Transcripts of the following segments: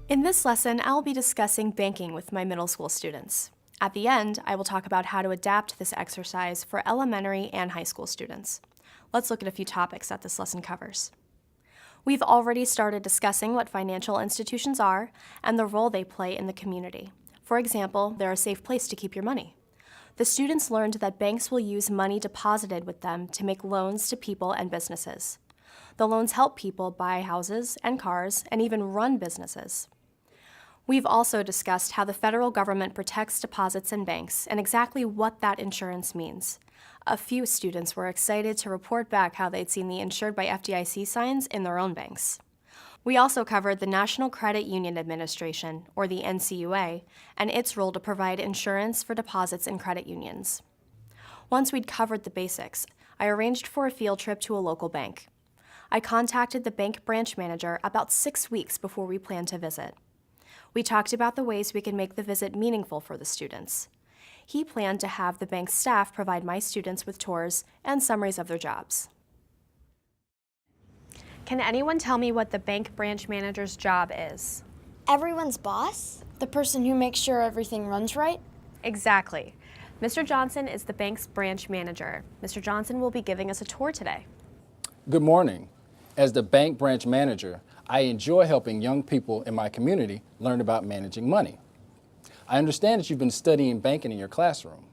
In this lesson, I'll be discussing banking with my middle school students. At the end, I will talk about how to adapt this exercise for elementary and high school students. Let's look at a few topics that this lesson covers. We've already started discussing what financial institutions are and the role they play in the community. For example, they're a safe place to keep your money. The students learned that banks will use money deposited with them to make loans to people and businesses. The loans help people buy houses and cars and even run businesses. We've also discussed how the federal government protects deposits in banks and exactly what that insurance means. A few students were excited to report back how they'd seen the Insured by FDIC signs in their own banks. We also covered the National Credit Union Administration, or the NCUA, and its role to provide insurance for deposits in credit unions. Once we'd covered the basics, I arranged for a field trip to a local bank. I contacted the bank branch manager about 6 weeks before we planned to visit. We talked about the ways we can make the visit meaningful for the students. He planned to have the bank's staff provide my students with tours and summaries of their jobs. Can anyone tell me what the bank branch manager's job is? Everyone's boss? The person who makes sure everything runs right? Exactly. Mr. Johnson is the bank's branch manager. Mr. Johnson will be giving us a tour today. Good morning. As the bank branch manager, I enjoy helping young people in my community learn about managing money. I understand that you've been studying banking in your classroom.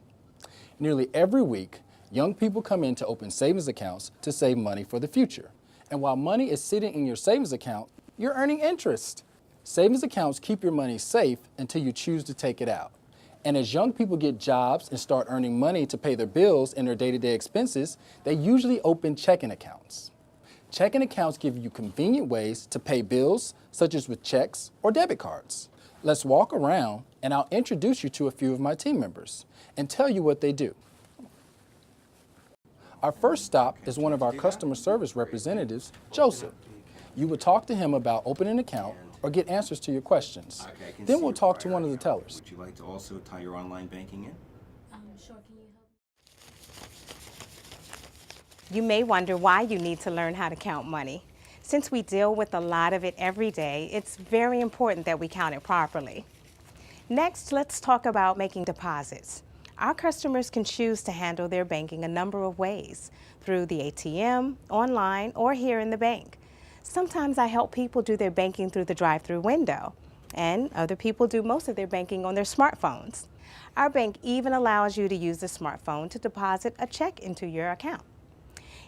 Nearly every week, young people come in to open savings accounts to save money for the future. And while money is sitting in your savings account, you're earning interest. Savings accounts keep your money safe until you choose to take it out. And as young people get jobs and start earning money to pay their bills and their day-to-day expenses, they usually open checking accounts. Checking accounts give you convenient ways to pay bills, such as with checks or debit cards. Let's walk around and I'll introduce you to a few of my team members and tell you what they do. Our first stop is one of our customer service representatives, Joseph. You will talk to him about opening an account or get answers to your questions. Then we'll talk to one of the tellers. Would you like to also tie your online banking in? Sure, can you help? You may wonder why you need to learn how to count money. Since we deal with a lot of it every day, it's very important that we count it properly. Next, let's talk about making deposits. Our customers can choose to handle their banking a number of ways, through the ATM, online, or here in the bank. Sometimes I help people do their banking through the drive-through window, and other people do most of their banking on their smartphones. Our bank even allows you to use the smartphone to deposit a check into your account.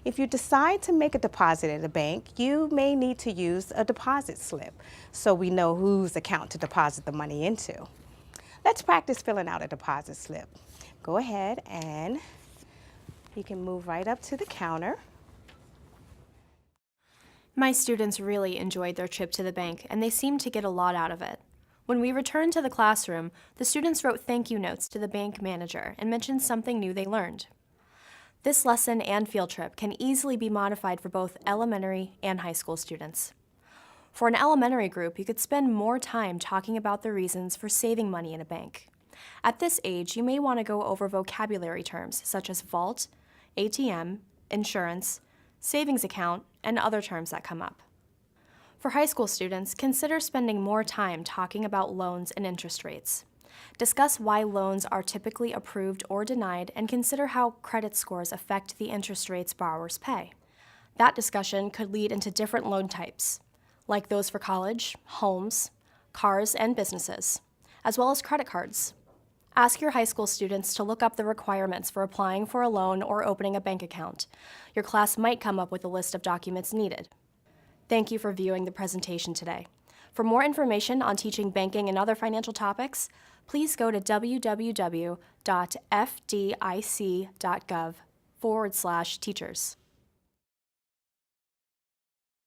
If you decide to make a deposit at a bank, you may need to use a deposit slip so we know whose account to deposit the money into. Let's practice filling out a deposit slip. Go ahead and you can move right up to the counter. My students really enjoyed their trip to the bank, and they seemed to get a lot out of it. When we returned to the classroom, the students wrote thank you notes to the bank manager and mentioned something new they learned. This lesson and field trip can easily be modified for both elementary and high school students. For an elementary group, you could spend more time talking about the reasons for saving money in a bank. At this age, you may want to go over vocabulary terms such as vault, ATM, insurance, savings account, and other terms that come up. For high school students, consider spending more time talking about loans and interest rates. Discuss why loans are typically approved or denied, and consider how credit scores affect the interest rates borrowers pay. That discussion could lead into different loan types, like those for college, homes, cars, and businesses, as well as credit cards. Ask your high school students to look up the requirements for applying for a loan or opening a bank account. Your class might come up with a list of documents needed. Thank you for viewing the presentation today. For more information on teaching banking and other financial topics, please go to www.fdic.gov/teachers.